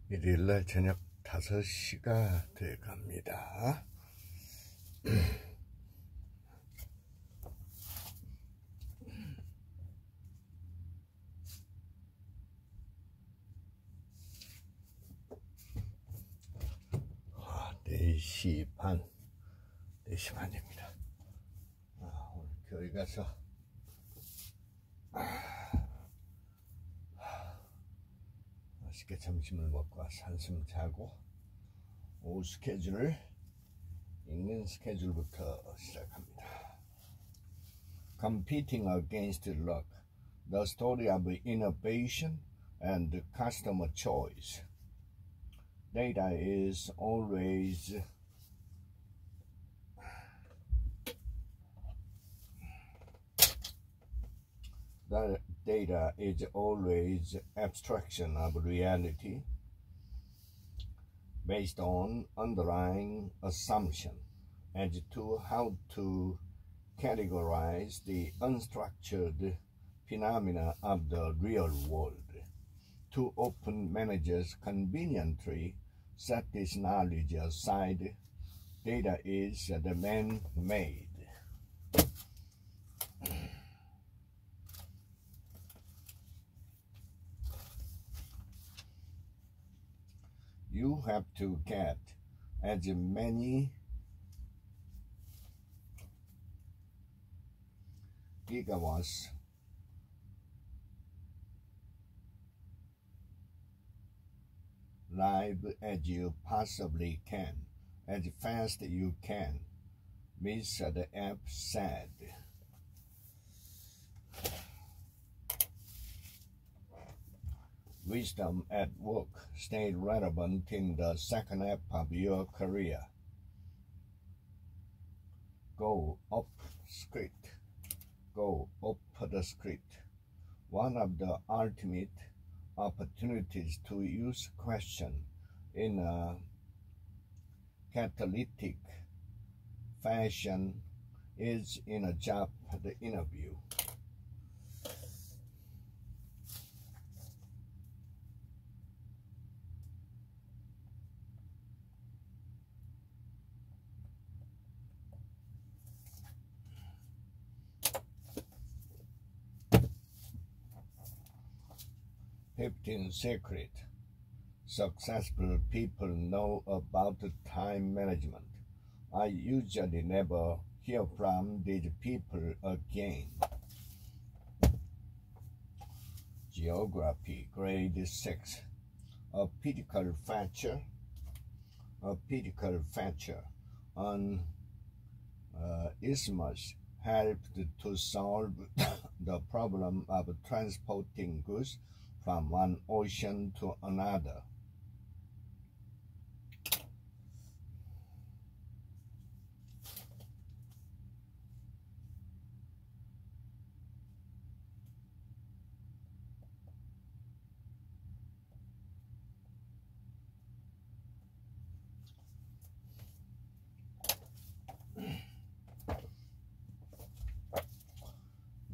일요일날 저녁 5시가 돼갑니다. 아, 4시 반, 4시 반입니다. 오늘 교회 가서 맛있게 점심을 먹고 한숨 자고 오후 스케줄을 읽는 스케줄부터 시작합니다. Competing against luck, the story of innovation and customer choice. Data is always abstraction of reality based on underlying assumption as to how to categorize the unstructured phenomena of the real world. Too often managers conveniently set this knowledge aside. Data is the man-made. You have to get as many gigawatts live as you possibly can, as fast as you can, Mr. the app said. Wisdom at work. Stay relevant in the second half of your career. Go up script. Go up the script. One of the ultimate opportunities to use question in a catalytic fashion is in a job interview. Fifteen secret successful people know about time management. I usually never hear from these people again. Geography, grade 6. A physical feature on isthmus helped to solve the problem of transporting goods from one ocean to another.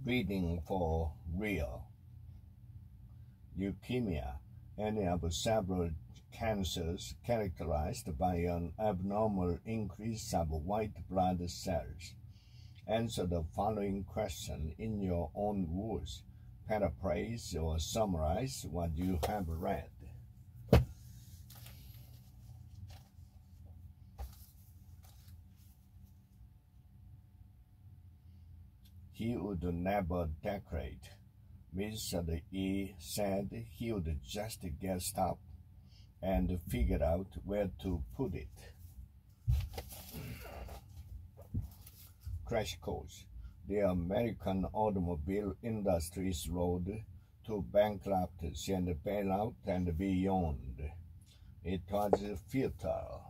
Breathing for real. Leukemia, any of several cancers characterized by an abnormal increase of white blood cells. Answer the following question in your own words. Paraphrase or summarize what you have read. He would never decorate. Mr. E said he would just get stopped and figure out where to put it. Crash course. The American automobile industry's road to bankruptcy and bailout and beyond. It was futile.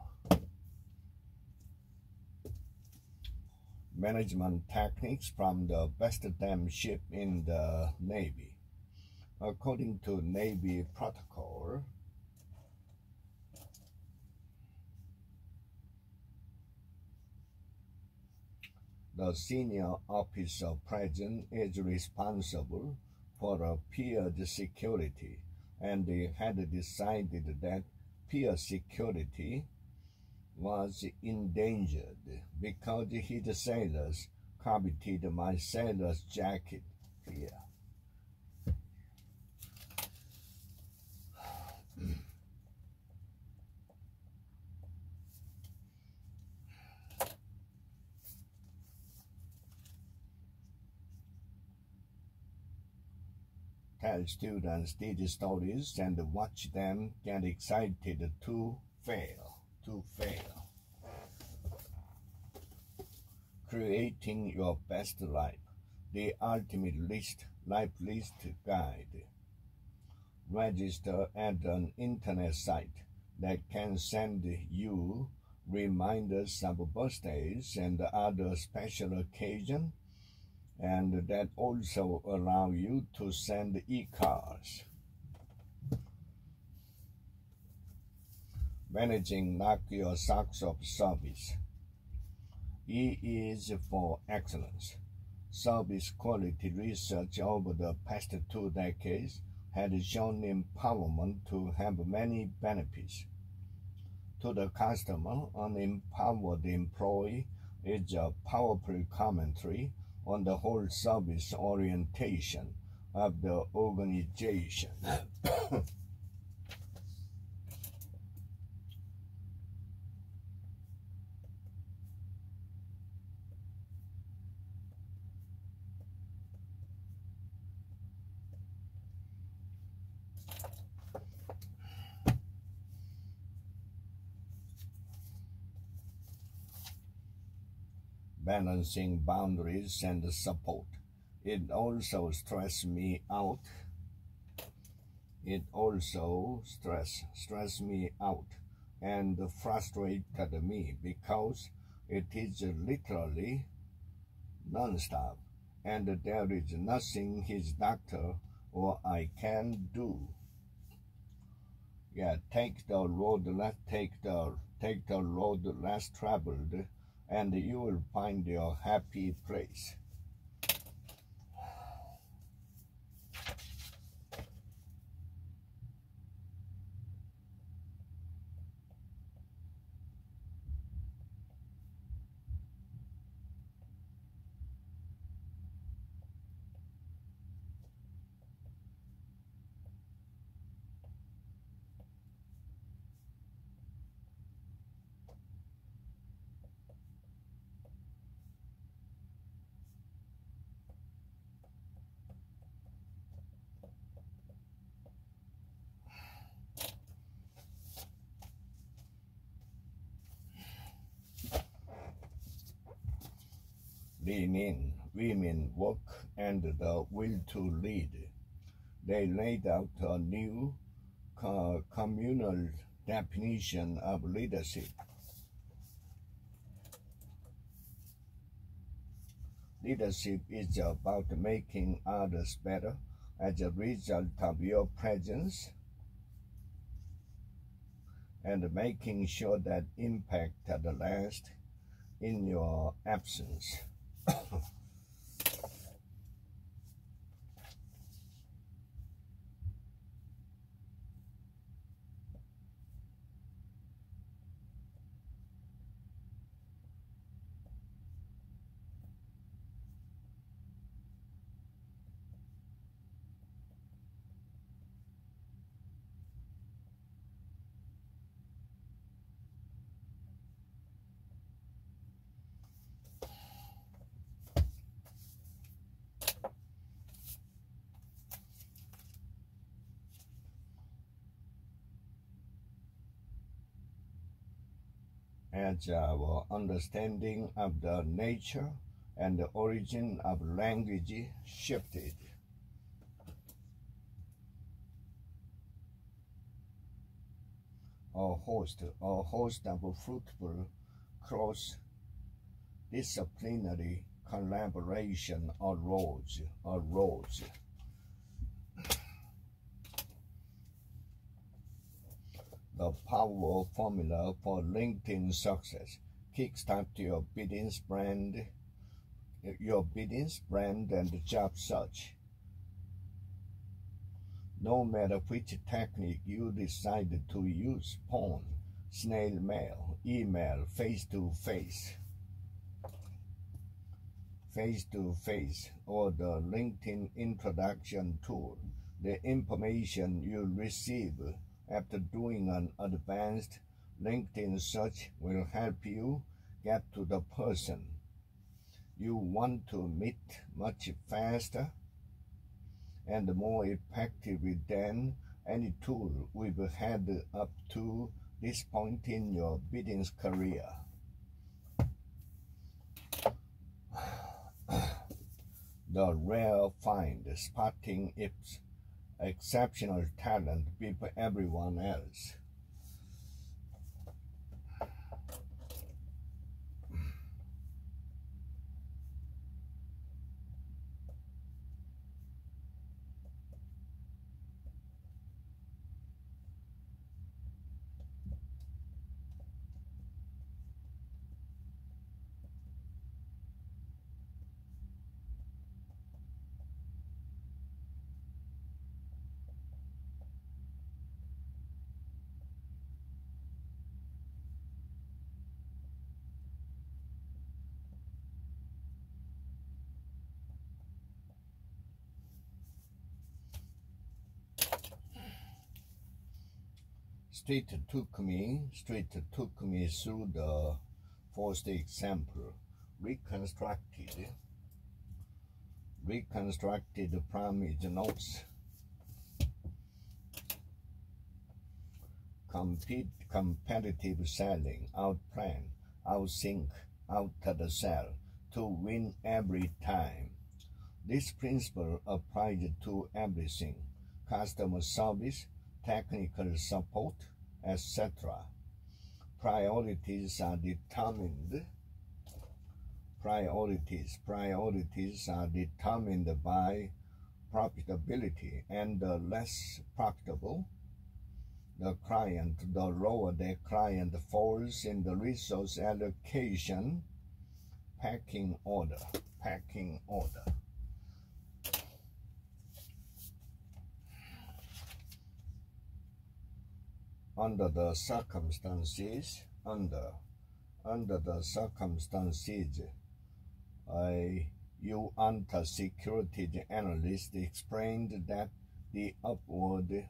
Management techniques from the best damn ship in the Navy. According to Navy protocol, the senior officer present is responsible for a pier's security, and they had decided that peer security was endangered because his sailors coveted my sailor's jacket here. Tell students these stories and watch them get excited to fail. Creating Your Best Life, the ultimate life list guide. Register at an internet site that can send you reminders of birthdays and other special occasions, and that also allow you to send e-cards. Managing Knock Your Socks Off service. E is for excellence. Service quality research over the past 2 decades has shown empowerment to have many benefits. To the customer, an empowered employee is a powerful commentary on the whole service orientation of the organization. Balancing boundaries and support. It also stressed me out. It also stressed me out and frustrated me because it is literally non-stop, and there is nothing his doctor or I can do. Yeah, take the road less traveled, and you will find your happy place. Lean in, women, work, and the will to lead. They laid out a new communal definition of leadership. Leadership is about making others better as a result of your presence and making sure that impact lasts in your absence. As our understanding of the nature and the origin of language shifted, a host of fruitful cross-disciplinary collaboration arose. The power formula for LinkedIn success: kickstart your business brand and job search. No matter which technique you decide to use, phone, snail mail, email, face-to-face, or the LinkedIn introduction tool, the information you receive after doing an advanced LinkedIn search will help you get to the person you want to meet much faster and more effectively than any tool we've had up to this point in your business career. The rare find, spotting its exceptional talent before everyone else. Street took me through the first example, reconstructed from its notes. Competitive selling, outplan, outthink, out-sell to win every time. This principle applies to everything: customer service, technical support, etc. Priorities are determined by profitability, and the less profitable the client, the lower the client falls in the resource allocation pecking order. Under the circumstances, a securities analyst explained that the upward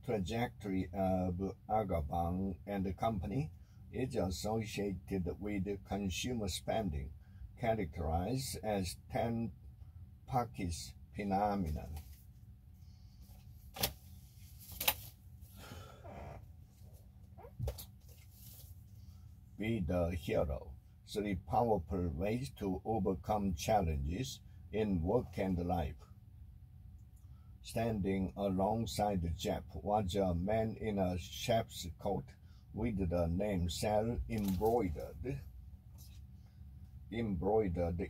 trajectory of Agabang and the company is associated with consumer spending, characterized as 10 pockets phenomenon. Be the hero. 3 powerful ways to overcome challenges in work and life. Standing alongside Jeff was a man in a chef's coat with the name Sal embroidered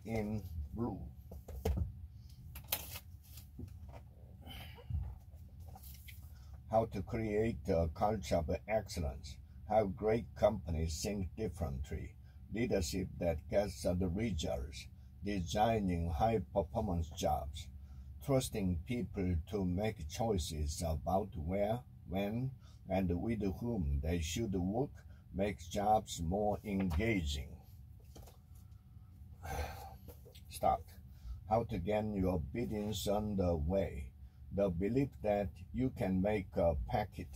in blue. How to create a culture of excellence. How great companies think differently. Leadership that gets the results. Designing high-performance jobs. Trusting people to make choices about where, when, and with whom they should work makes jobs more engaging. Start. How to get your business underway. The belief that you can make a packet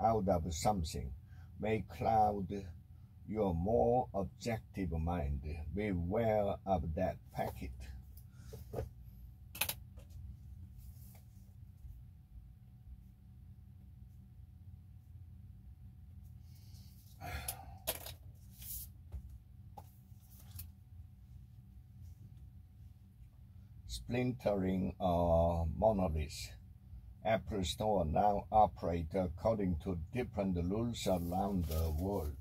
out of something may cloud your more objective mind. Beware of that packet. Splintering a monolith. Apple Store now operate according to different rules around the world.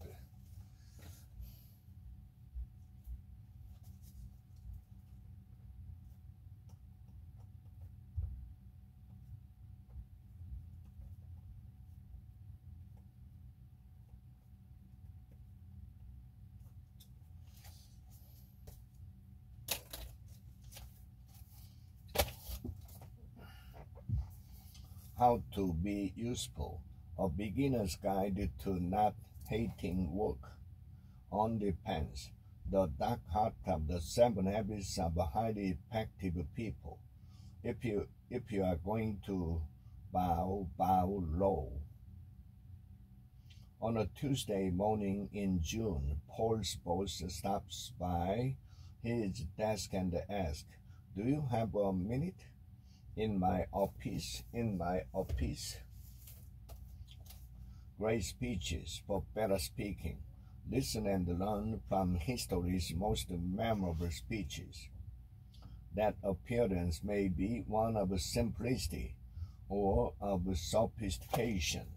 How to be useful, a beginner's guide to not hating work. On the pens, the dark heart of the 7 habits of highly effective people. If you are going to bow low. On a Tuesday morning in June, Paul's boss stops by his desk and asks, "Do you have a minute?" In my office. Great speeches for better speaking. Listen and learn from history's most memorable speeches. That appearance may be one of simplicity or of sophistication.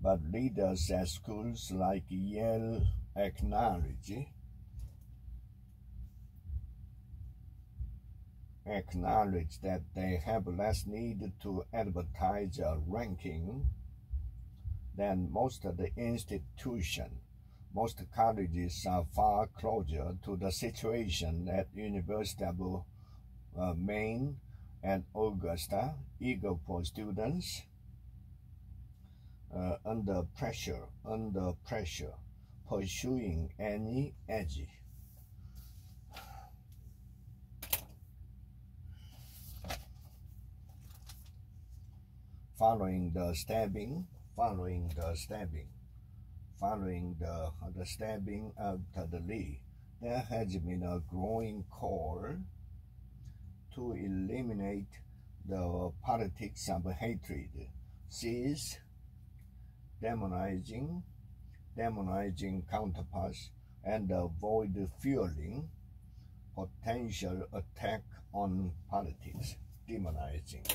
But leaders at schools like Yale acknowledge that they have less need to advertise a ranking than most of the institutions. Most colleges are far closer to the situation at University of Maine and Augusta, eager for students under pressure, pursuing any edge. Following the stabbing of the Lee, there has been a growing call to eliminate the politics of hatred, cease demonizing counterparts, and avoid fueling potential attack on politics. Demonizing.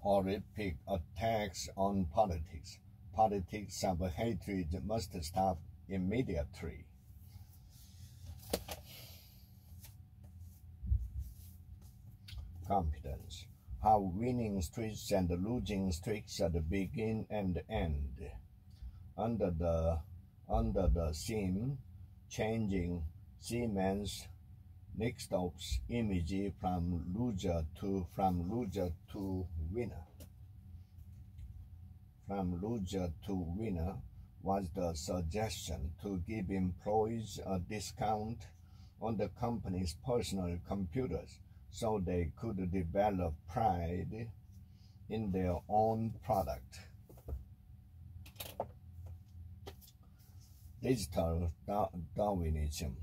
Horrific attacks on politics. Politics of hatred must stop immediately. Competence. How winning streaks and losing streaks begin and end. Under the scene, changing Siemens Nixdorf's image from loser to winner. From loser to winner was the suggestion to give employees a discount on the company's personal computers so they could develop pride in their own product. Digital Darwinism.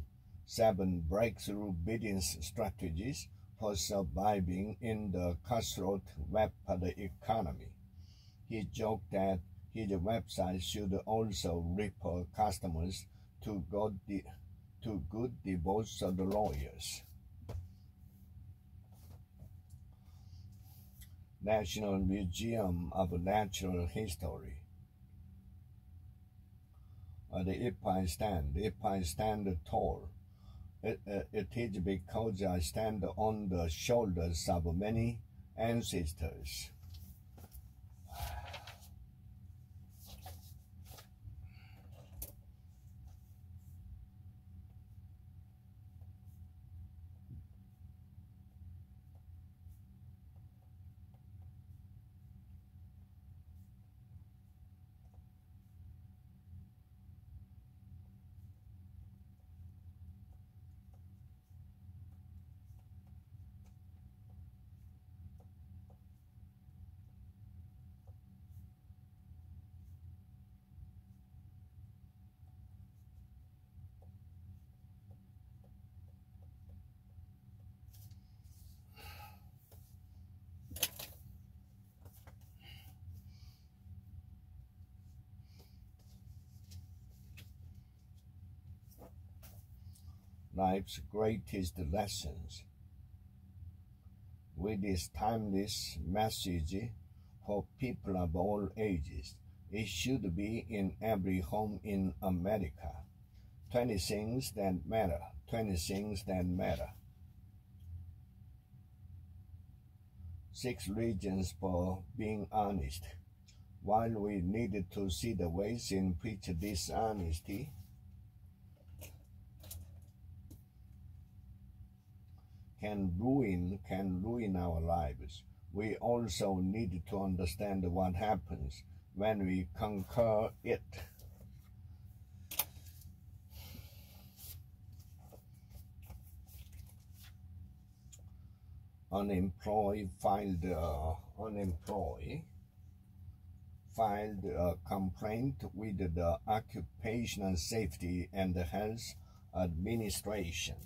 7 breakthrough business strategies for surviving in the cutthroat web economy. He joked that his website should also refer customers to good divorce lawyers. National Museum of Natural History. If I stand tall, it is because I stand on the shoulders of many ancestors. Life's greatest lessons. with this timeless message for people of all ages. It should be in every home in America. 20 things that matter. 20 things that matter. 6 reasons for being honest. While we needed to see the ways in which dishonesty can ruin our lives, we also need to understand what happens when we conquer it. Unemployed filed a complaint with the Occupational Safety and Health Administration.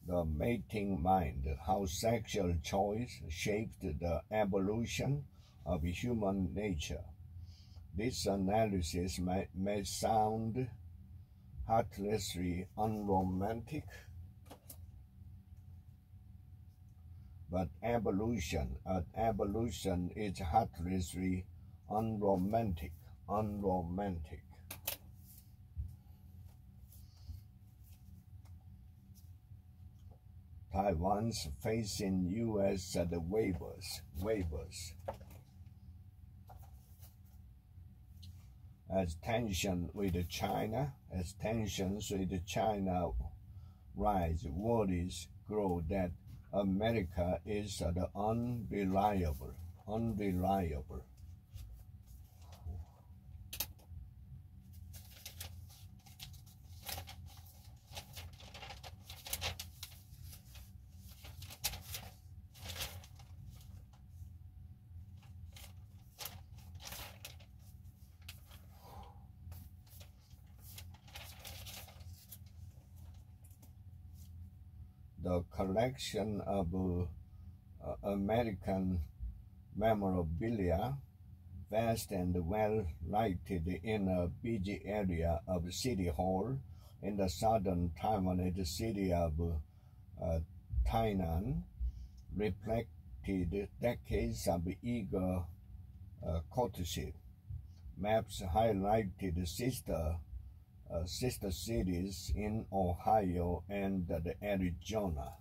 The Mating Mind: How Sexual Choice Shaped the Evolution of Human Nature. This analysis may sound heartlessly unromantic, but evolution is heartlessly unromantic. Taiwan's facing U.S. waivers. As tensions with China rise, worries grow that America is unreliable. The collection of American memorabilia, vast and well lighted in a busy area of City Hall in the southern Taiwanese city of Tainan, reflected decades of eager courtship. Maps highlighted sister cities in Ohio and Arizona.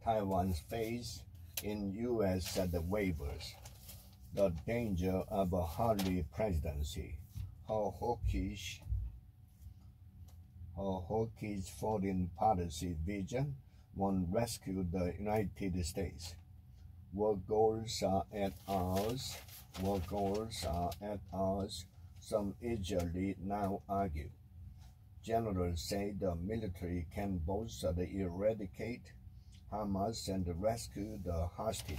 Taiwan's face in U.S. waivers. The danger of a Harley presidency. How hawkish foreign policy vision won't rescue the United States. War goals are at odds. Some eagerly now argue. Generals say the military can both eradicate Hamas and rescue the hostages.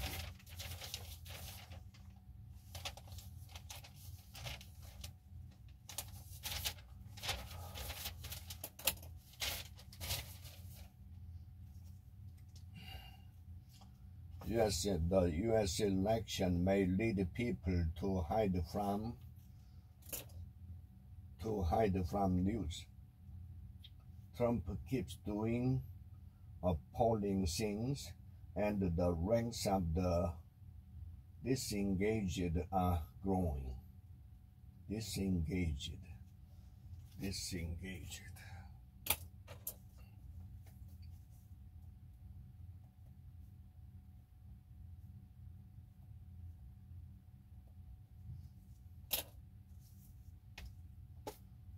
The U.S. election may lead people to hide from news. Trump keeps doing appalling things, and the ranks of the disengaged are growing. Disengaged.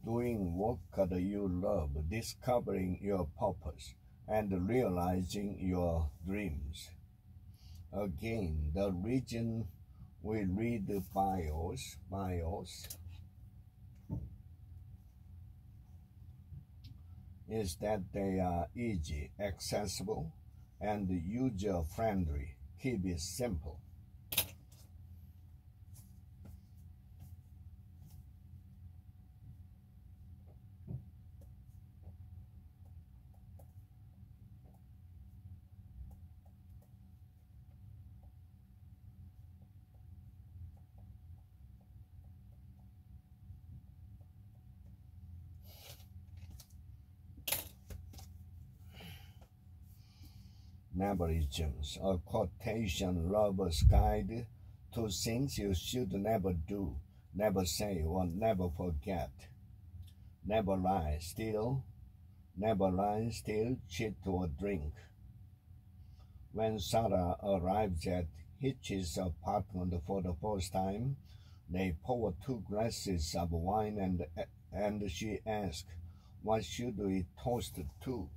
Doing work that you love, discovering your purpose, and realizing your dreams. Again, the reason we read the bios is that they are easy, accessible, and user-friendly. Keep it simple. Neverisms, a quotation lover's guide to things you should never do, never say, or never forget. Never lie, steal, cheat, or drink. When Sarah arrives at Hitch's apartment for the first time, they pour 2 glasses of wine and she asks, "What should we toast to?"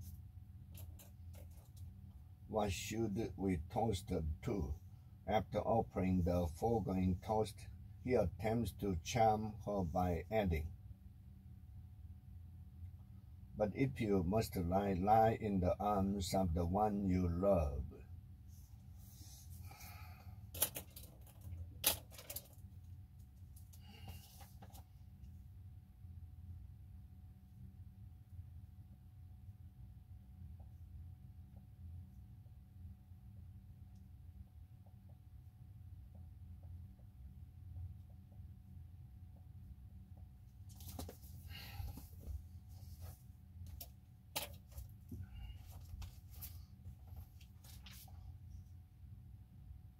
What should we toast to? After offering the foregoing toast, he attempts to charm her by adding, "But if you must lie in the arms of the one you love."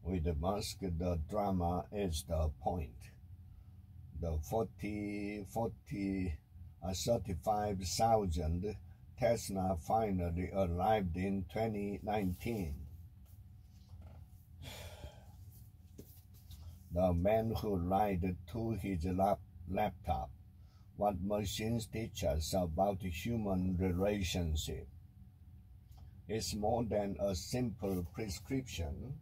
With the mask, the drama is the point. The 35,000 Tesla finally arrived in 2019. The man who lied to his laptop. What machines teach us about human relationship. It's more than a simple prescription.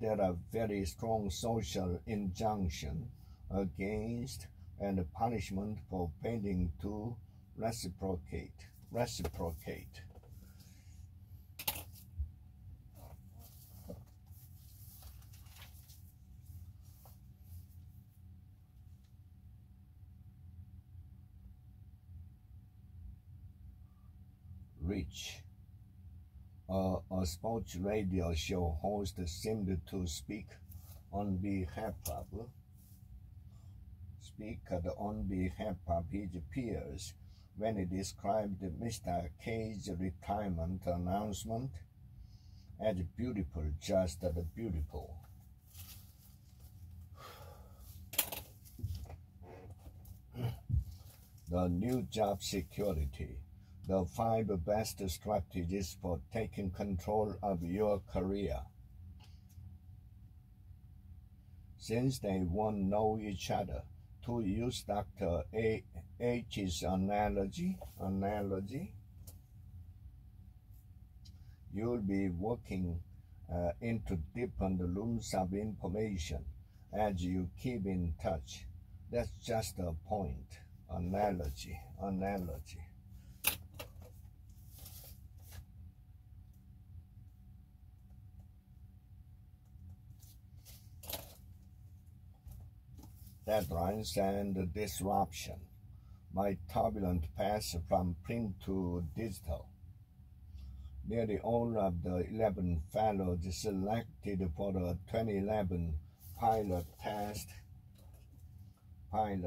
There are very strong social injunctions against and punishment for failing to reciprocate. Rich. A sports radio show host seemed to speak on behalf of his peers when he described Mr. K's retirement announcement as beautiful, just as beautiful. The new job security. The 5 best strategies for taking control of your career. Since they won't know each other, to use Dr. H's analogy, you'll be walking into different rooms of information as you keep in touch. That's just a point. Analogy. Deadlines and disruption. My turbulent path from print to digital. Nearly all of the 11 fellows selected for the 2011 pilot test of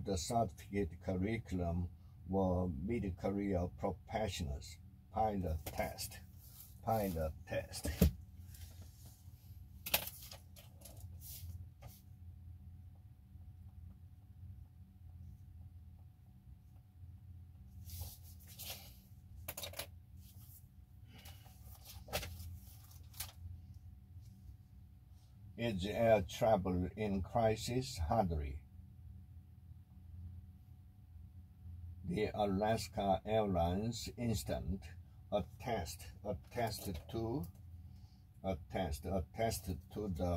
the certificate curriculum were mid-career professionals. Pilot test. Is air travel in crisis? Hardly. The Alaska Airlines incident attested to the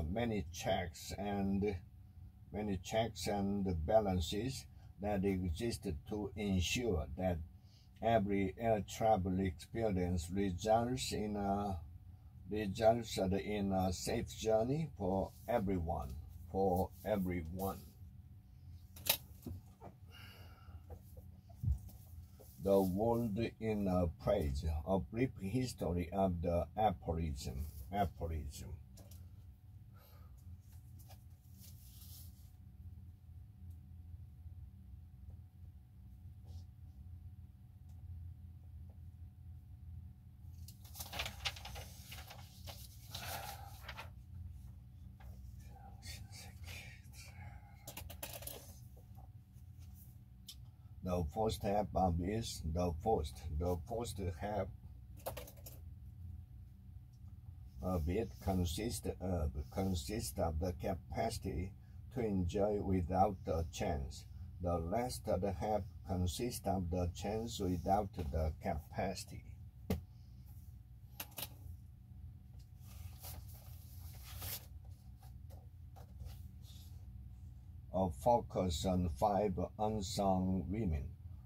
many checks and balances that existed to ensure that every air travel experience results in a safe journey for everyone. The world in a praise, a brief history of the aphorism. The first half of is the first half of it consists of the capacity to enjoy without the chance. The rest of the half consists of the chance without the capacity. A focus on 5 unsung women.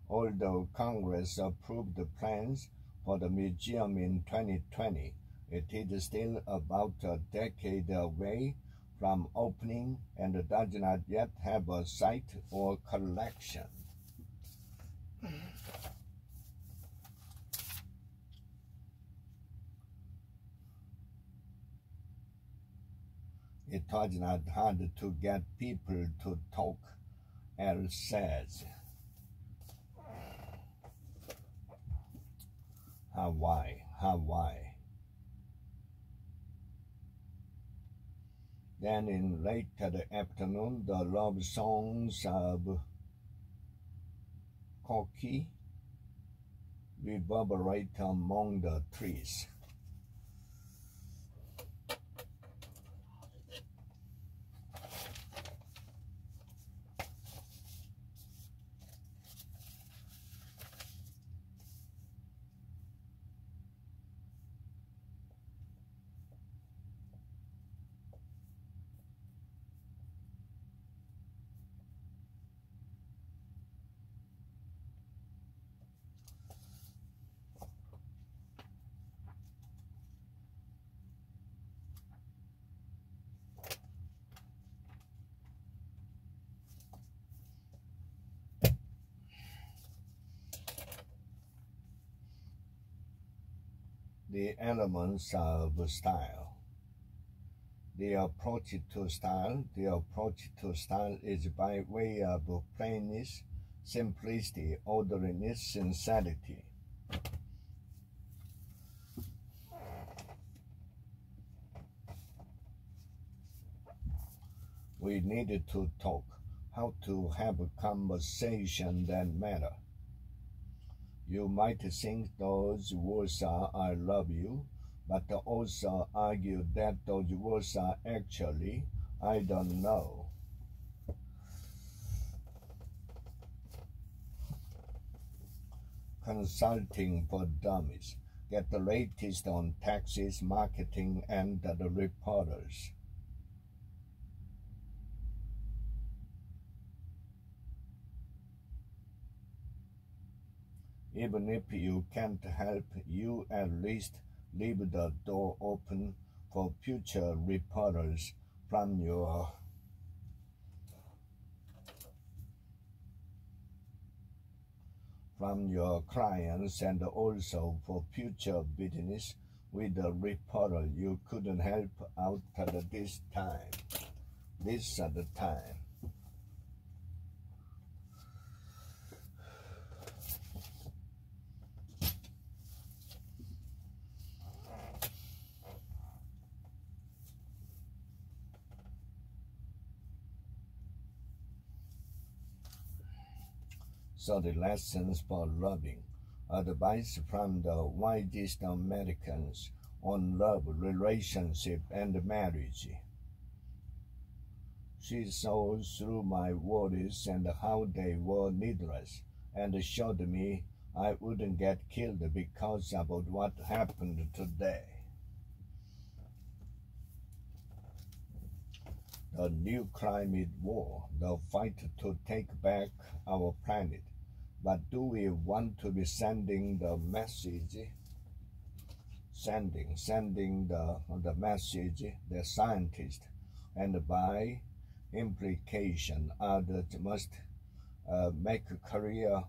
Although Congress approved the plans for the museum in 2020, it is still about a decade away from opening and does not yet have a site or collection. It was not hard to get people to talk, Elle says. Hawaii. Then in late afternoon, the love songs of Koki reverberate among the trees. The elements of style. The approach to style is by way of plainness, simplicity, orderliness, sincerity. We needed to talk, how to have a conversation that matter. You might think those words are "I love you," but also argue that those words are actually "I don't know." Consulting for dummies. Get the latest on taxes, marketing, and the reporters. Even if you can't help, you at least leave the door open for future reporters from your clients, and also for future business with a reporter you couldn't help out at this time. This at the time. So the lessons for loving. Advice from the wisest Americans on love, relationship, and marriage. She saw through my worries and how they were needless, and showed me I wouldn't get killed because of what happened today. The new climate war, the fight to take back our planet. But do we want to be sending the message? Sending the message, the scientists, and by implication, others must make career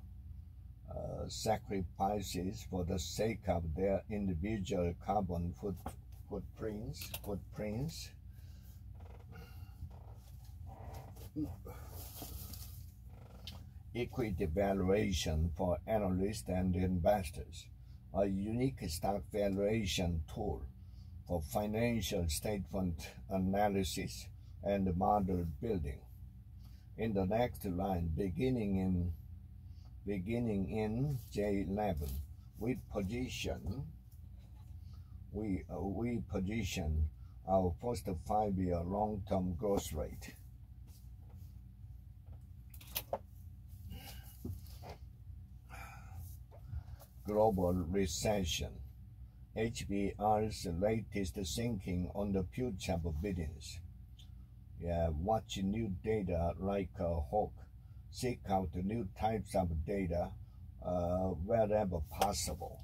sacrifices for the sake of their individual carbon footprints. Equity valuation for analysts and investors, a unique stock valuation tool for financial statement analysis and model building. In the next line, beginning in beginning in J11. We position our first 5-year long-term growth rate. Global recession. HBR's latest thinking on the future of business. Watch new data like a hawk. Seek out new types of data wherever possible.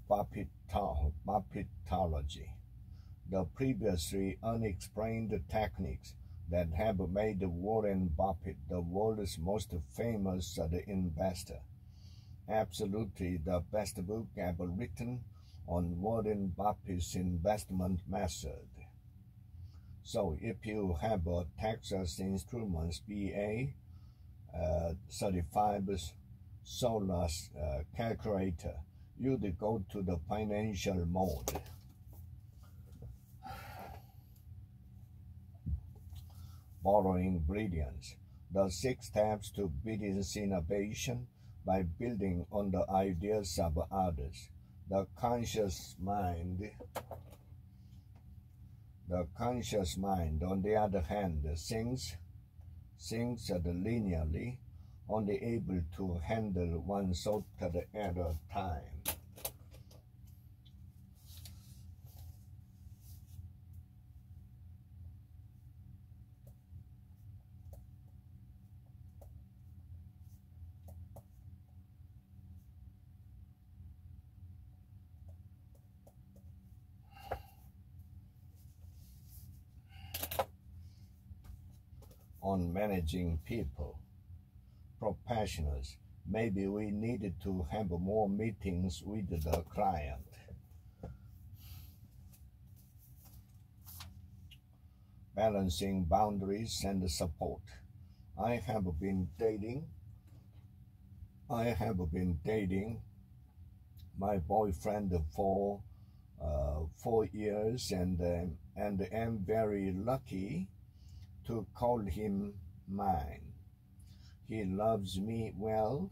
Buffettology. The previously unexplained techniques that have made Warren Buffett the world's most famous investor. Absolutely the best book ever written on Warren Buffett's investment method. So if you have a Texas Instruments BA 35 solar calculator, you'd go to the financial mode. Borrowing brilliance. The 6 steps to business innovation by building on the ideas of others. The conscious mind, on the other hand, thinks linearly, only able to handle one thought at a time. On managing people, professionals, maybe we needed to have more meetings with the client. Balancing boundaries and support. I have been dating my boyfriend for 4 years and am very lucky to call him mine. He loves me well,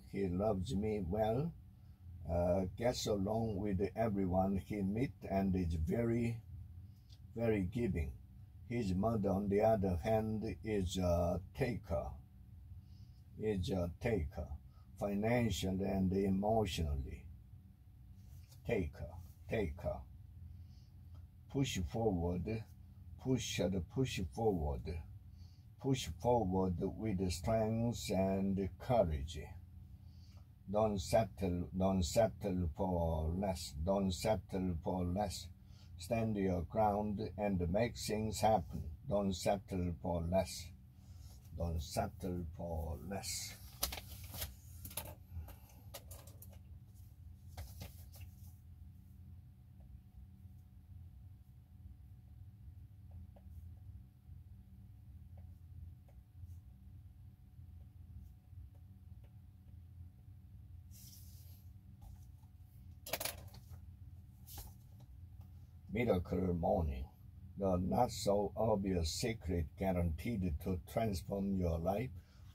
gets along with everyone he meets and is very, very giving. His mother, on the other hand, is a taker, financially and emotionally. Taker. Push forward with strength and courage. Don't settle for less. Stand your ground and make things happen. Don't settle for less. Miracle morning. The not-so-obvious secret guaranteed to transform your life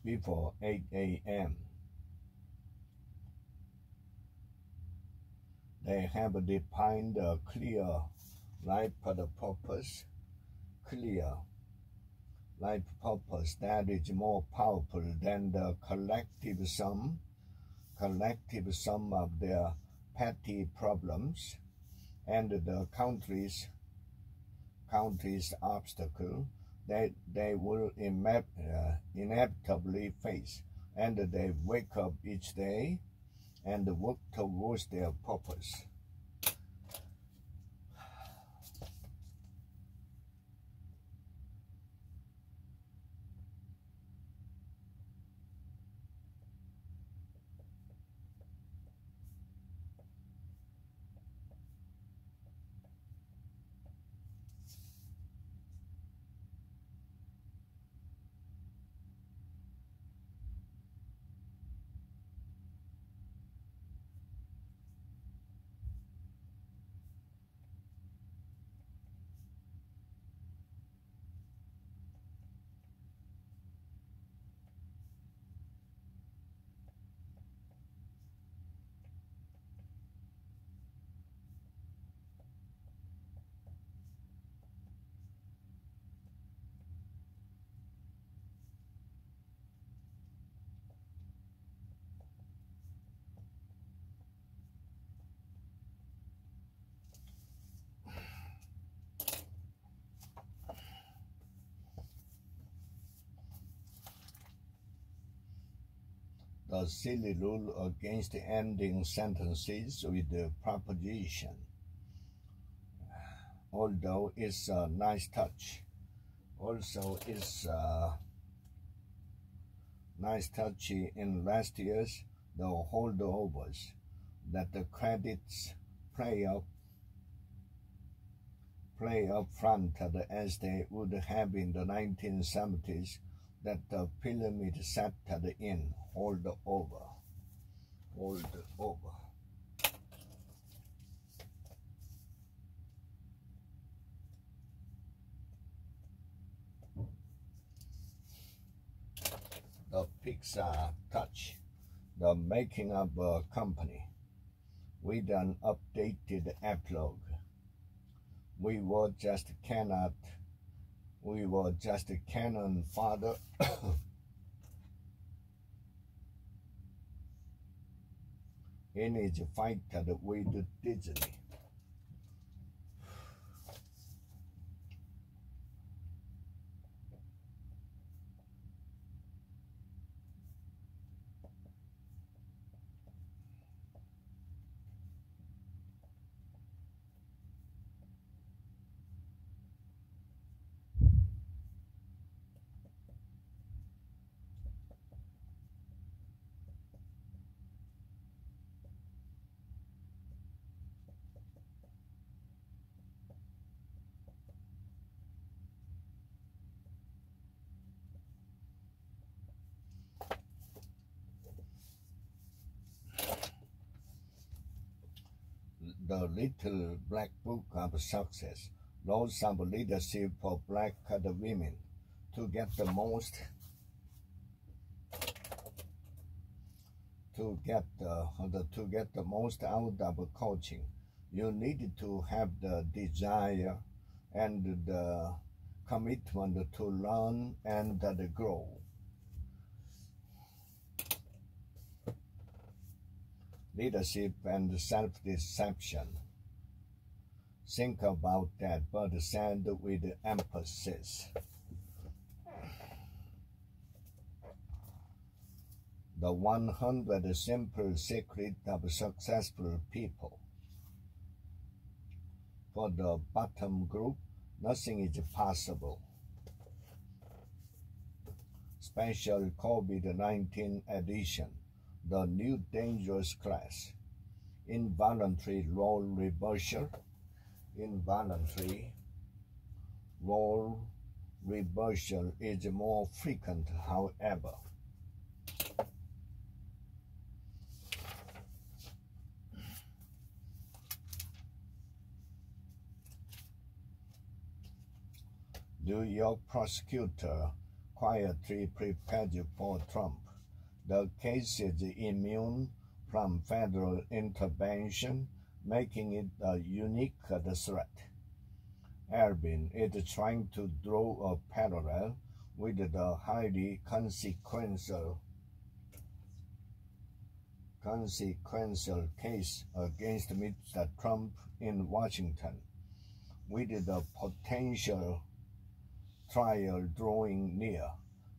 before 8 a.m. They have defined a clear life purpose that is more powerful than the collective sum of their petty problems and the country's obstacle that they will inevitably face, and they wake up each day and work towards their purpose. the silly rule against ending sentences with the preposition, although it's a nice touch. Also, it's a nice touch in last year's the holdovers that the credits play up front as they would have in the 1970s, that the pyramid set in holdover. The Pixar touch, the making of a company, with an updated epilogue. We were just canon fodder. In his fight with Disney. The Little Black Book of Success, Laws of Leadership for Black Women. To get the most out of coaching, you need to have the desire and the commitment to learn and grow. Leadership and self-deception. Think about that, but said with emphasis. The 100 Simple Secrets of Successful People. For the bottom group, nothing is possible. Special COVID-19 edition. The new dangerous class. Involuntary role reversal. Involuntary role reversal is more frequent, however. New York prosecutor quietly prepared for Trump. The case is immune from federal intervention, making it a unique threat. Ervin is trying to draw a parallel with the highly consequential case against Mr. Trump in Washington, with the potential trial drawing near.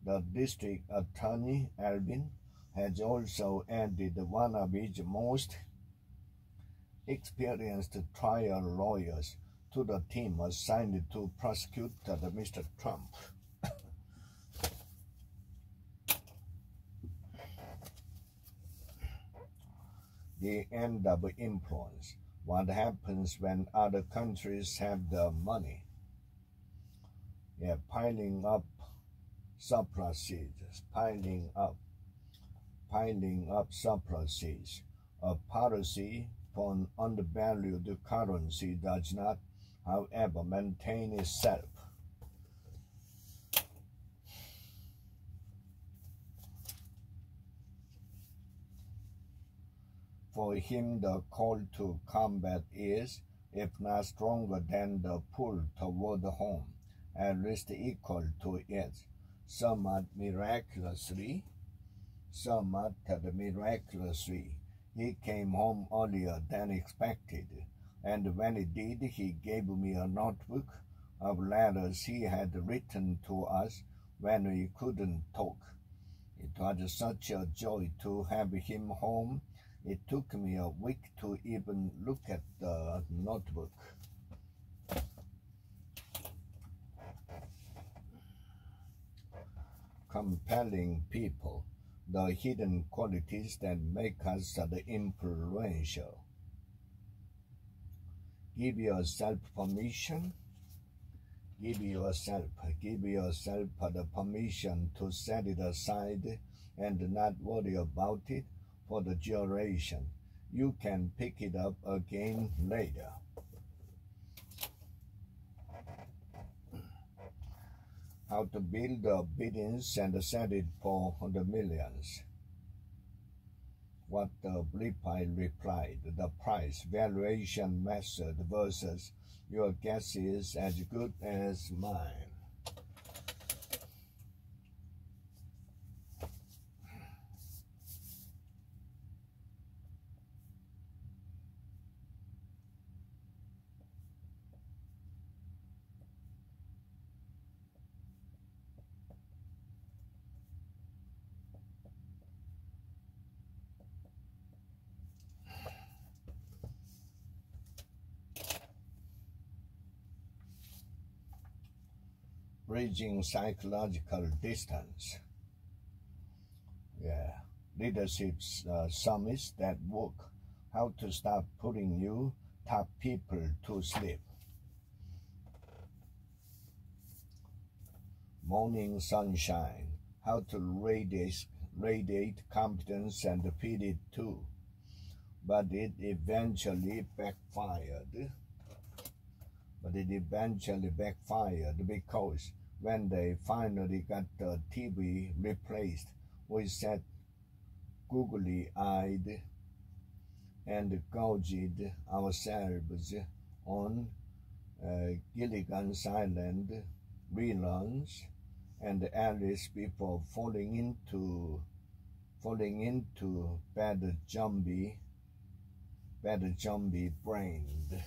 The district attorney, Ervin, has also added one of his most experienced trial lawyers to the team assigned to prosecute Mr. Trump. The end of influence. What happens when other countries have the money? Piling up surpluses, piling up surpluses. A policy for an undervalued currency does not, however, maintain itself. For him, the call to combat is, if not stronger than the pull toward home, at least equal to it. Somewhat miraculously, he came home earlier than expected, and when he did, he gave me a notebook of letters he had written to us when we couldn't talk. It was such a joy to have him home. It took me a week to even look at the notebook. Compelling people, the hidden qualities that make us influential. Give yourself permission. Give yourself the permission to set it aside and not worry about it for the duration. You can pick it up again later. How to build the billions and set it for the millions. What the Blippi replied, the price valuation method versus your guess is as good as mine. Bridging psychological distance. Yeah, leadership summits that work. How to stop putting you top people to sleep. Morning sunshine. How to radiate competence and feed it too. But it eventually backfired. Because when they finally got the TV replaced, we sat googly-eyed and gouged ourselves on Gilligan's Island reruns and Alice before falling into bad zombie brained.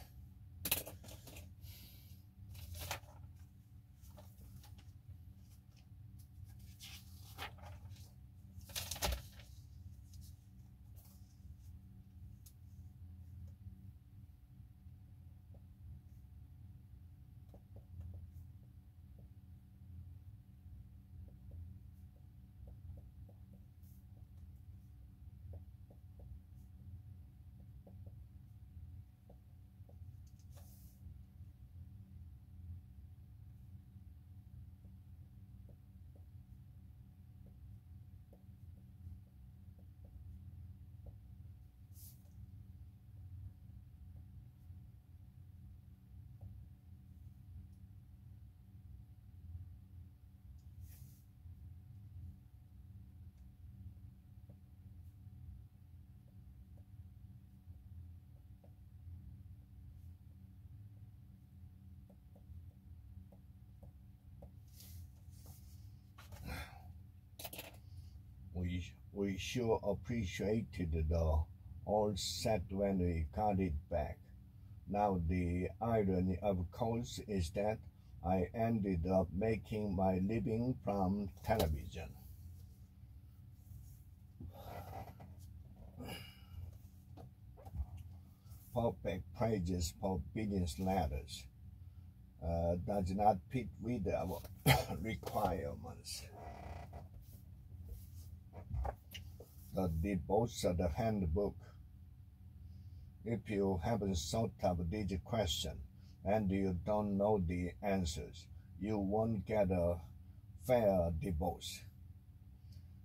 We sure appreciated the all set when we got it back. Now the irony, of course, is that I ended up making my living from television. Perfect praises for business letters does not fit with our requirements. The devotes of the handbook. If you haven't thought of this question and you don't know the answers, you won't get a fair divorce.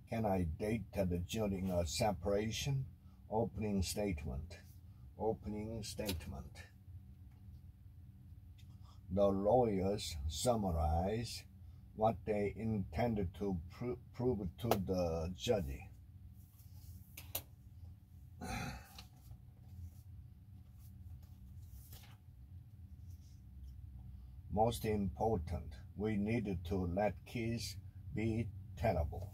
Can I date during a separation? Opening statement. The lawyers summarize what they intended to prove to the judge. Most important, we needed to let kids be terrible.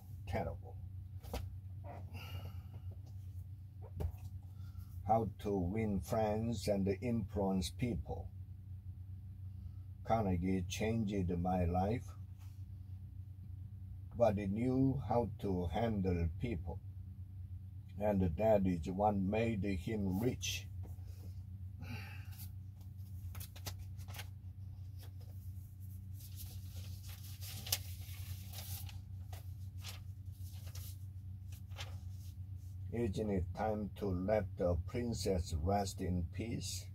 How to win friends and influence people. Carnegie changed my life. but he knew how to handle people, and that is what made him rich. Isn't it time to let the princess rest in peace?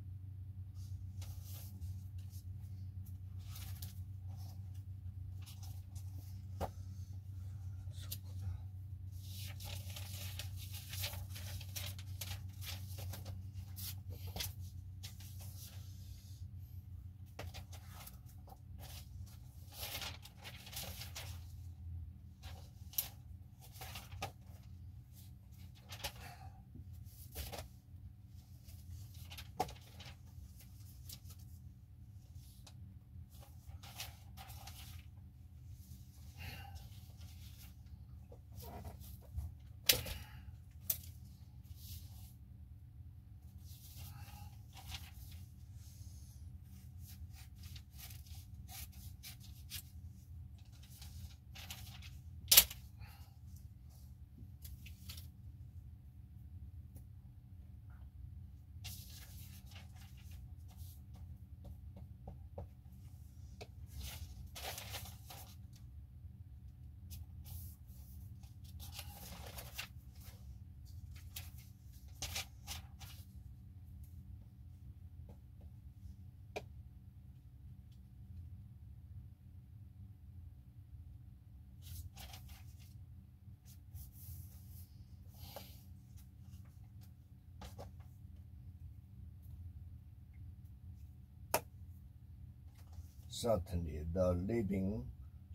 Certainly, the living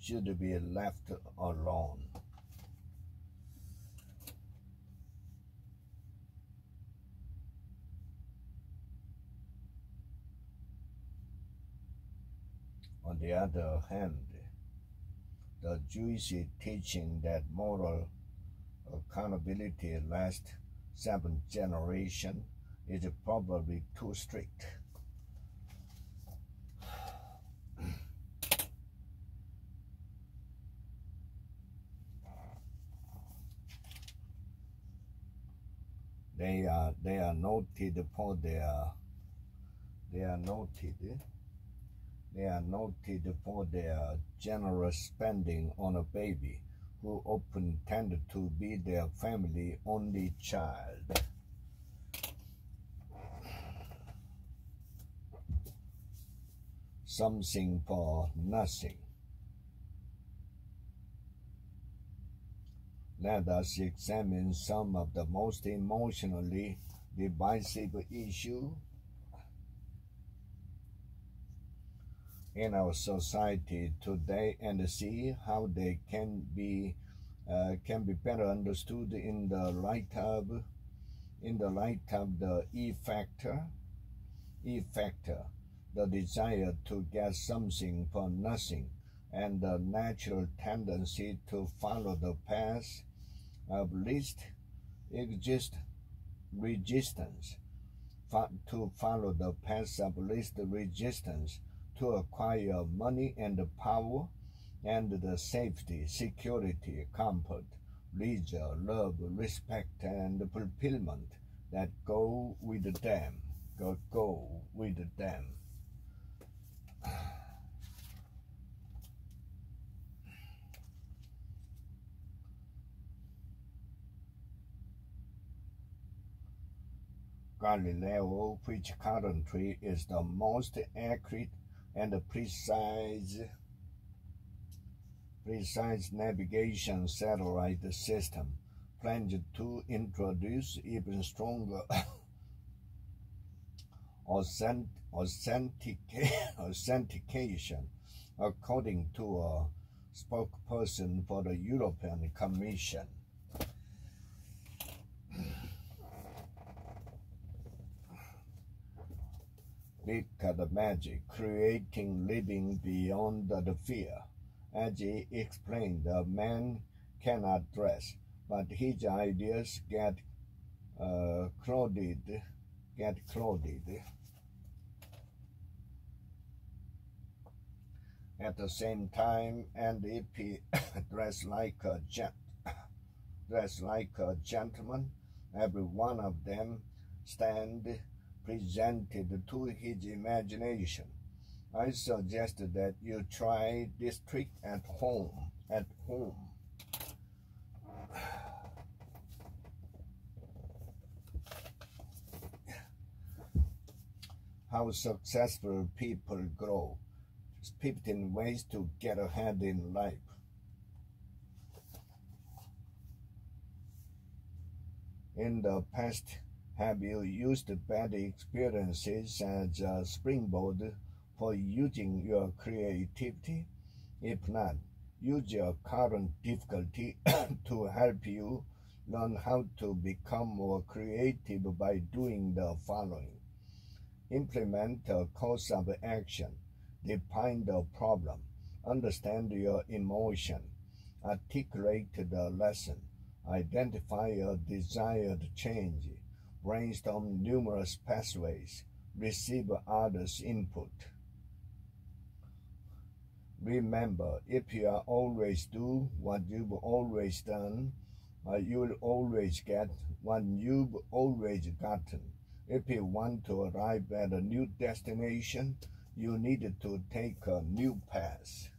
should be left alone. On the other hand, the Jewish teaching that moral accountability lasts 7 generations is probably too strict. They are noted for their generous spending on a baby who often tended to be their family only child. Something for nothing. Let us examine some of the most emotionally divisive issues in our society today and see how they can be better understood in the light of the E factor, the desire to get something for nothing, and the natural tendency to follow the path of least resistance, to follow the path of least resistance, to acquire money and power and the safety, security, comfort, leisure, love, respect, and fulfillment that go with them. Galileo, which currently is the most accurate and precise navigation satellite system, plans to introduce even stronger authentication, according to a spokesperson for the European Commission. Look at the magic, creating living beyond the fear. As he explained, a man cannot dress, but his ideas get clothed. at the same time, and if he dressed like a gentleman, every one of them stand presented to his imagination. I suggest that you try this trick at home. How successful people grow. 15 ways to get ahead in life. In the past, have you used bad experiences as a springboard for using your creativity? If not, use your current difficulty to help you learn how to become more creative by doing the following. Implement a course of action. Define the problem. Understand your emotion. Articulate the lesson. Identify a desired change. Brainstorm numerous pathways. Receive others' input. Remember, if you always do what you've always done, you'll always get what you've always gotten. If you want to arrive at a new destination, you need to take a new path.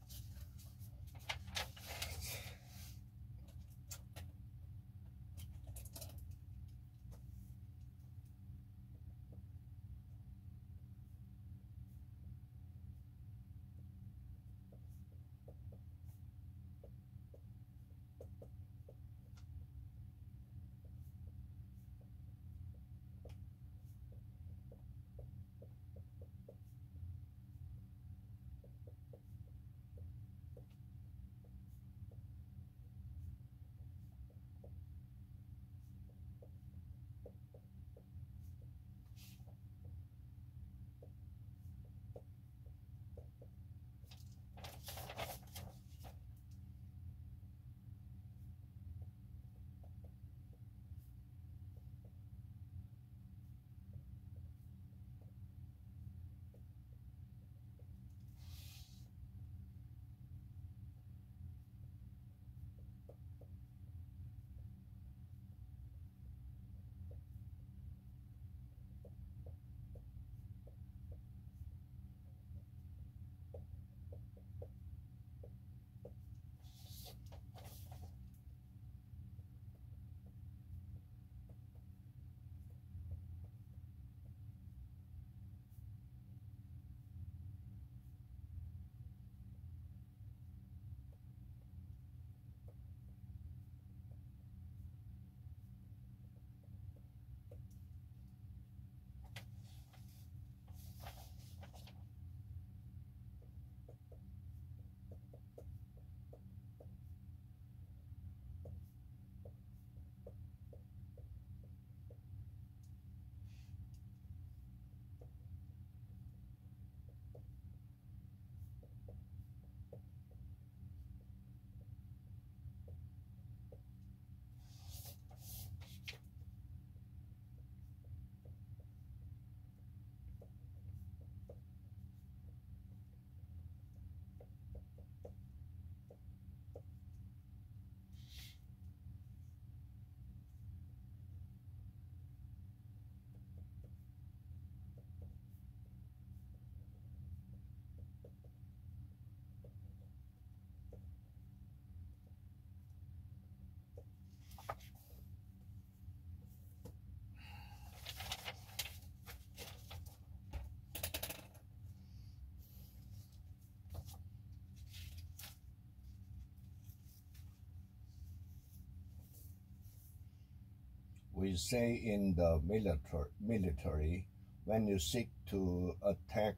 We say in the military, when you seek to attack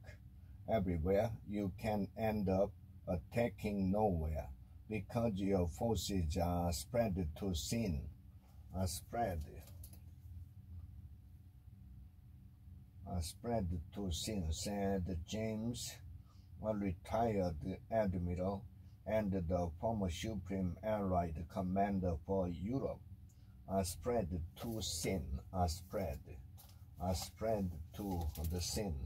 everywhere, you can end up attacking nowhere because your forces are spread too thin. Spread too thin, said James, a retired admiral and the former Supreme Allied Commander for Europe. Spread too thin, spread too the thin.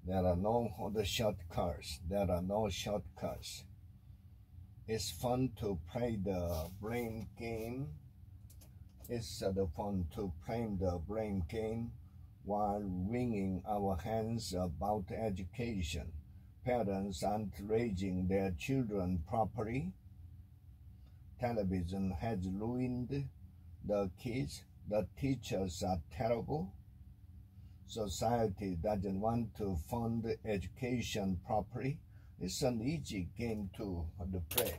There are no other shortcuts. There are no shortcuts. It's fun to play the blame game. It's fun to play the blame game while wringing our hands about education. Parents aren't raising their children properly. Television has ruined the kids. The teachers are terrible. Society doesn't want to fund education properly. It's an easy game to play.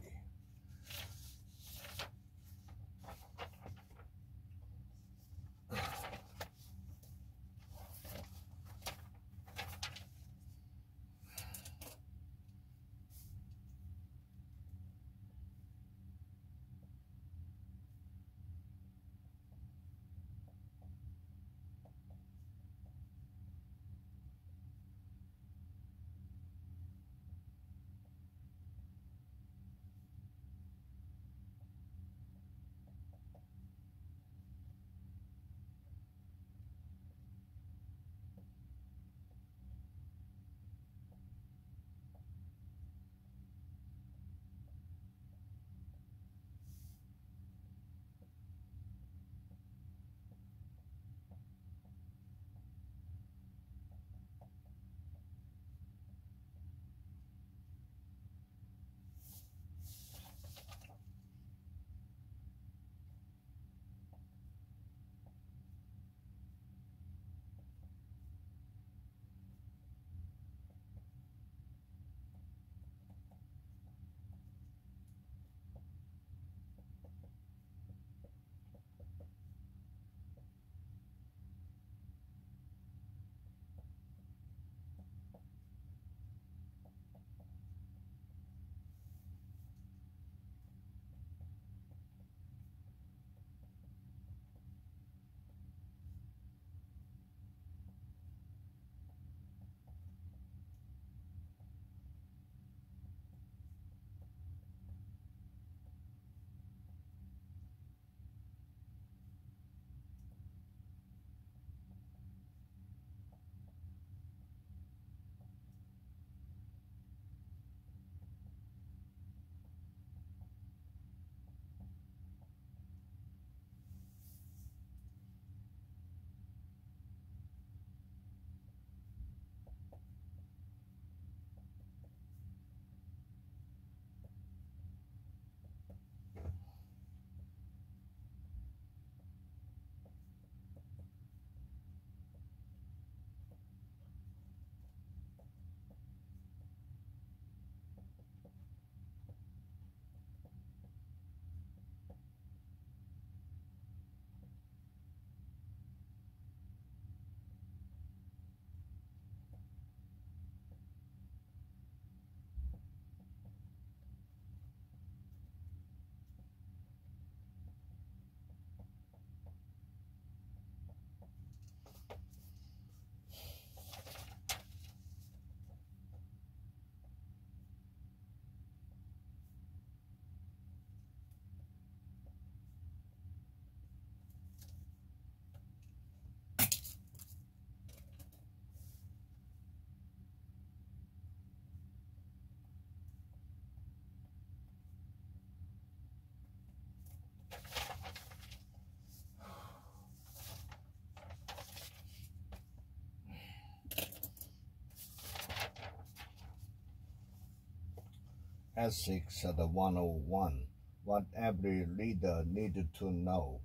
Ethics at the 101, what every leader needed to know.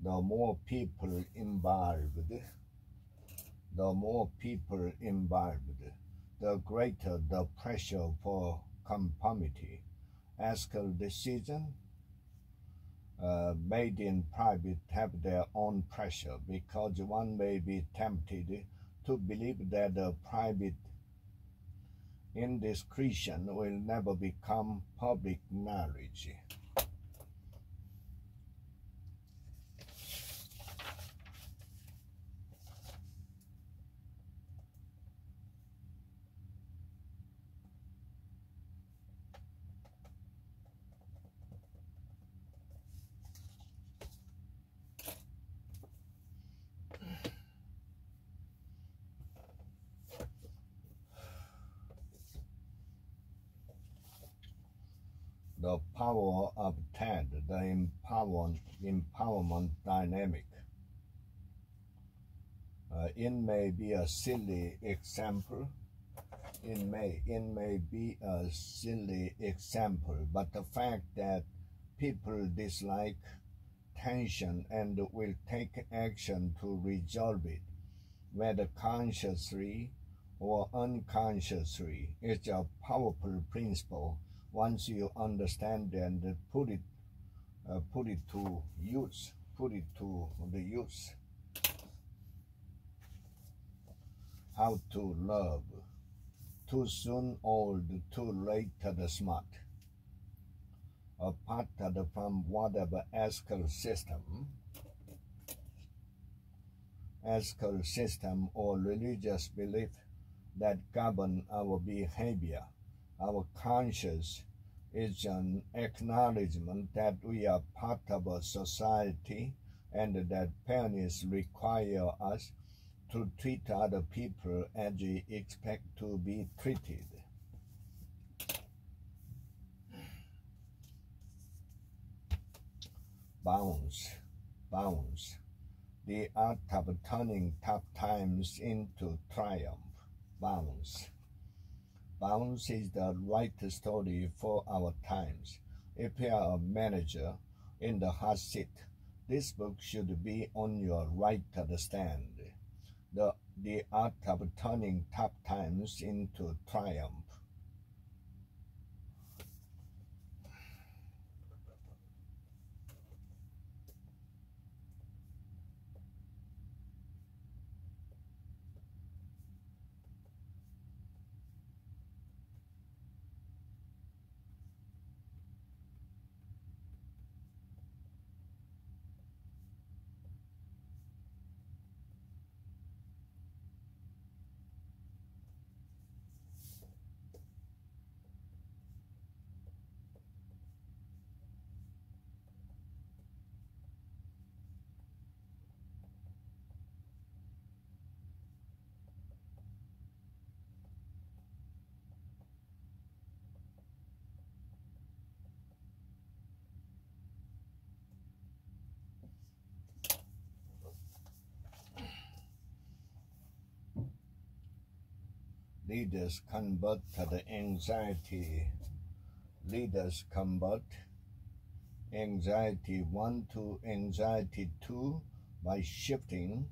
The more people involved, the greater the pressure for conformity. Ethical decisions made in private have their own pressure because one may be tempted to believe that the private indiscretion will never become public knowledge. the power of TED, the empowerment dynamic. It may be a silly example. It may be a silly example, but the fact that people dislike tension and will take action to resolve it, whether consciously or unconsciously, is a powerful principle once you understand and put it to use. How to love. Too soon old, too late the smart. Apart from whatever ethical system or religious belief that govern our behavior, our conscience is an acknowledgement that we are part of a society and that parents require us to treat other people as we expect to be treated. Bounce. The art of turning tough times into triumph. Bounce is the right story for our times. If you are a manager in the hot seat, this book should be on your right stand. The art of turning tough times into triumph. Leaders convert the anxiety. Leaders convert anxiety 1 to anxiety 2 by shifting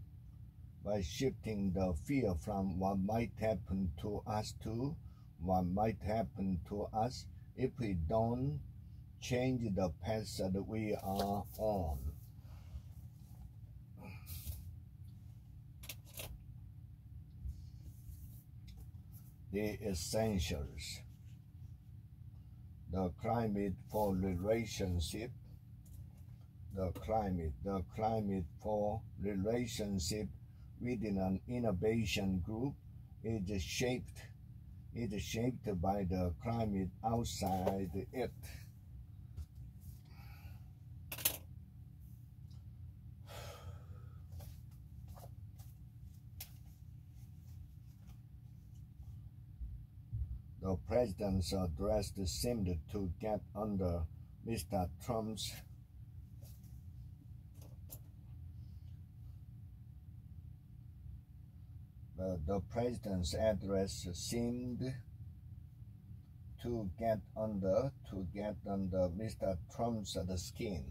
the fear from what might happen to us to what might happen to us if we don't change the path that we are on. The essentials. The climate for relationship. The climate for relationship within an innovation group is shaped by the climate outside it. The president's address seemed to get under Mr. Trump's the president's address seemed to get under Mr. Trump's skin.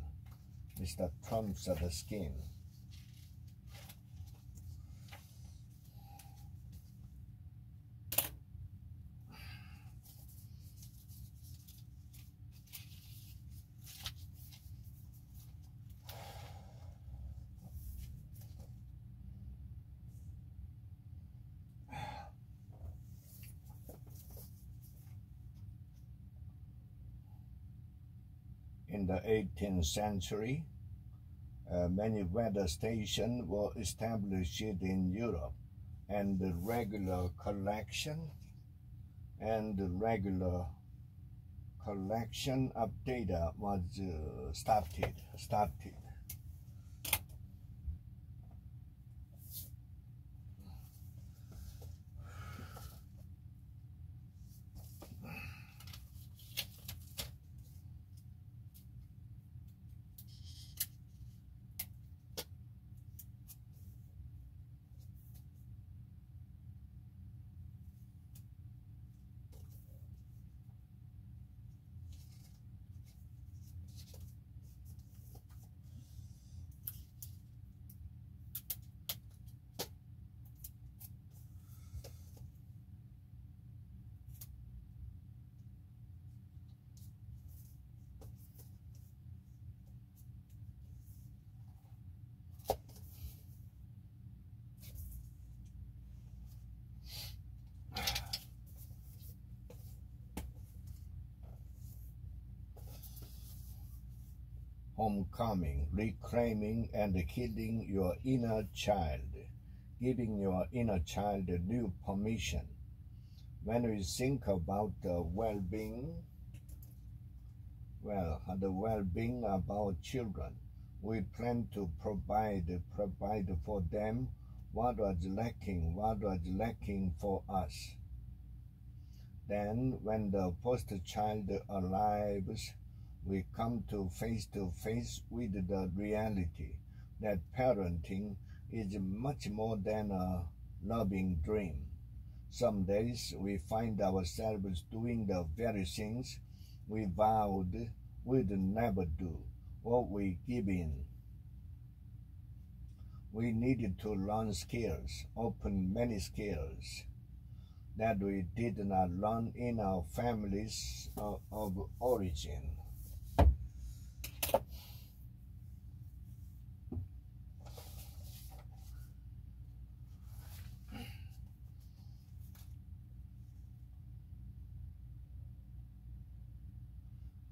In the 18th century, many weather stations were established in Europe, and the regular collection of data was started. homecoming, reclaiming and healing your inner child, giving your inner child a new permission. When we think about the well-being, the well-being of our children, we plan to provide for them what was lacking for us. Then, when the first child arrives, we come to face with the reality that parenting is much more than a loving dream. Some days we find ourselves doing the very things we vowed we'd never do, or we give in. We needed to learn skills, open many skills that we did not learn in our families of origin.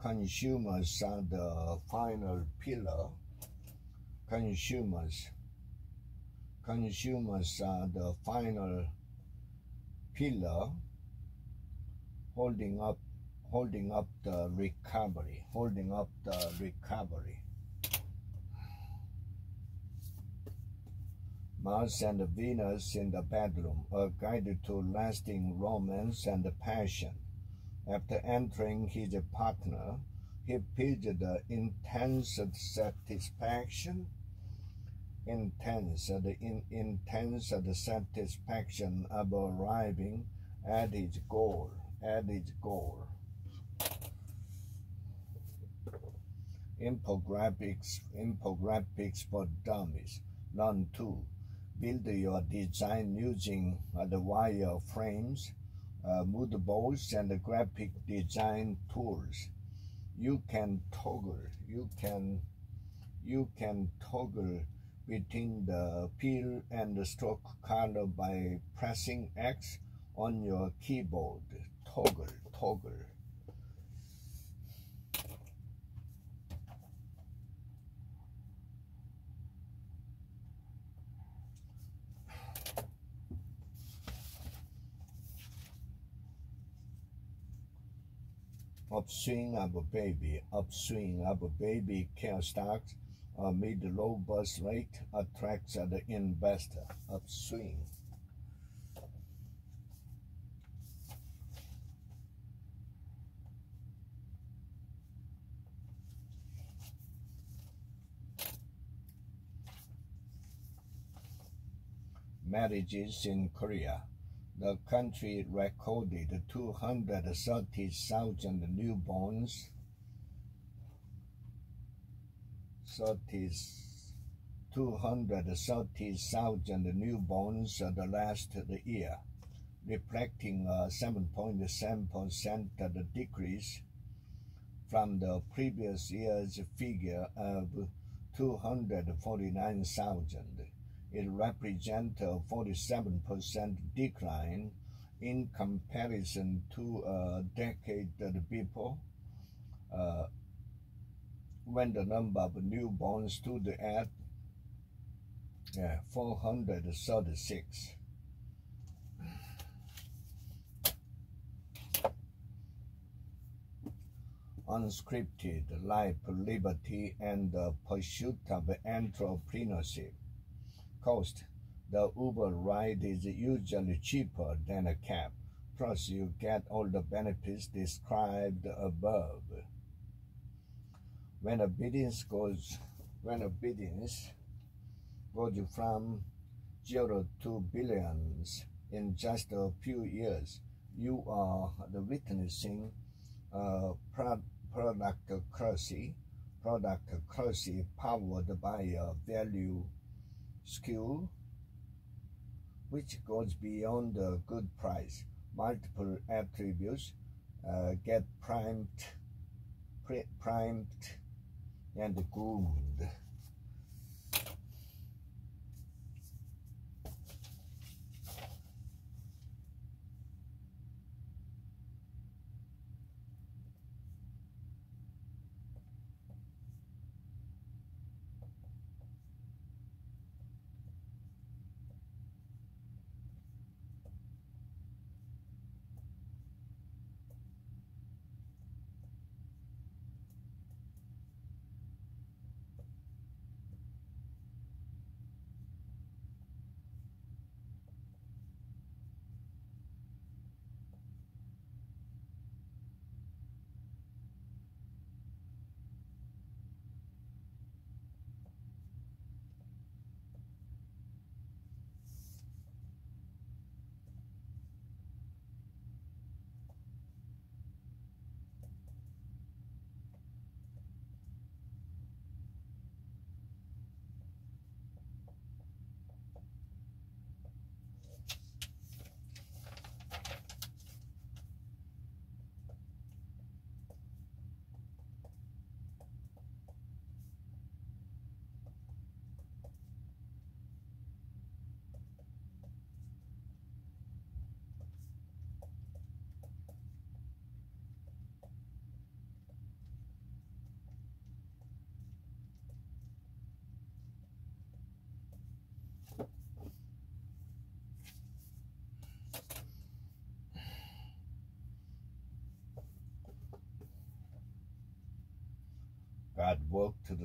Consumers are the final pillar. Consumers are the final pillar holding up the recovery. Mars and Venus in the bedroom, a guide to lasting romance and passion. After entering his partner, he feels the intense satisfaction of arriving at his goal. Infographics for dummies. Learn 2. Build your design using the wireframes, mood boards, and graphic design tools. You can toggle between the fill and the stroke color by pressing X on your keyboard. Toggle. Upswing of a baby care stocks amid low birth rate attracts the investor. Upswing. Marriages in Korea. The country recorded 230,000 newborns. 230,000 newborns the last year, reflecting a 7.7% decrease from the previous year's figure of 249,000. It represents a 47% decline in comparison to a decade before, when the number of newborns stood at 436. Unscripted life, liberty, and the pursuit of entrepreneurship. Cost. The Uber ride is usually cheaper than a cab, plus you get all the benefits described above. When a business goes from 0 to billions in just a few years, you are witnessing productocracy powered by a value skew, which goes beyond a good price. Multiple attributes get primed and groomed. God worked through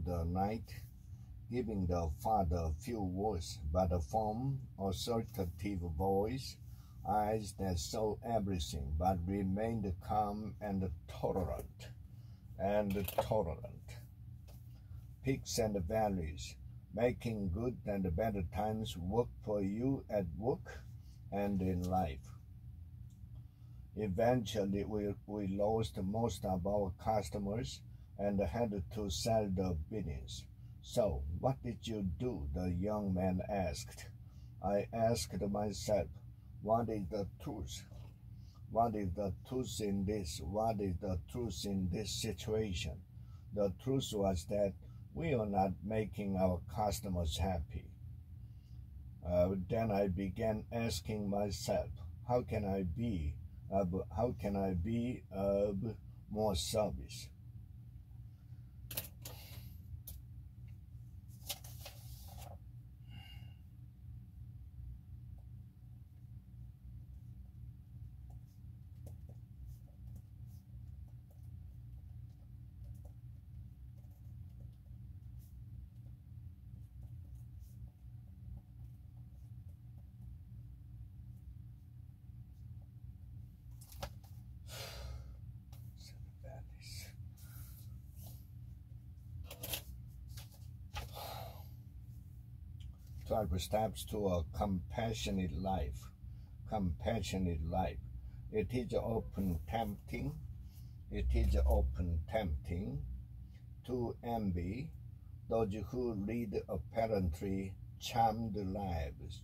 the night, giving the Father few words, but a firm, authoritative voice, eyes that saw everything, but remained calm and tolerant. Peaks and valleys, making good and better times work for you at work and in life. Eventually, we lost most of our customers and had to sell the business. So, what did you do? The young man asked. I asked myself, what is the truth? What is the truth in this? What is the truth in this situation? The truth was that we are not making our customers happy. Then I began asking myself, how can I be of more service? "12 Steps to a Compassionate Life. Compassionate life. It is often tempting to envy those who lead apparently charmed lives.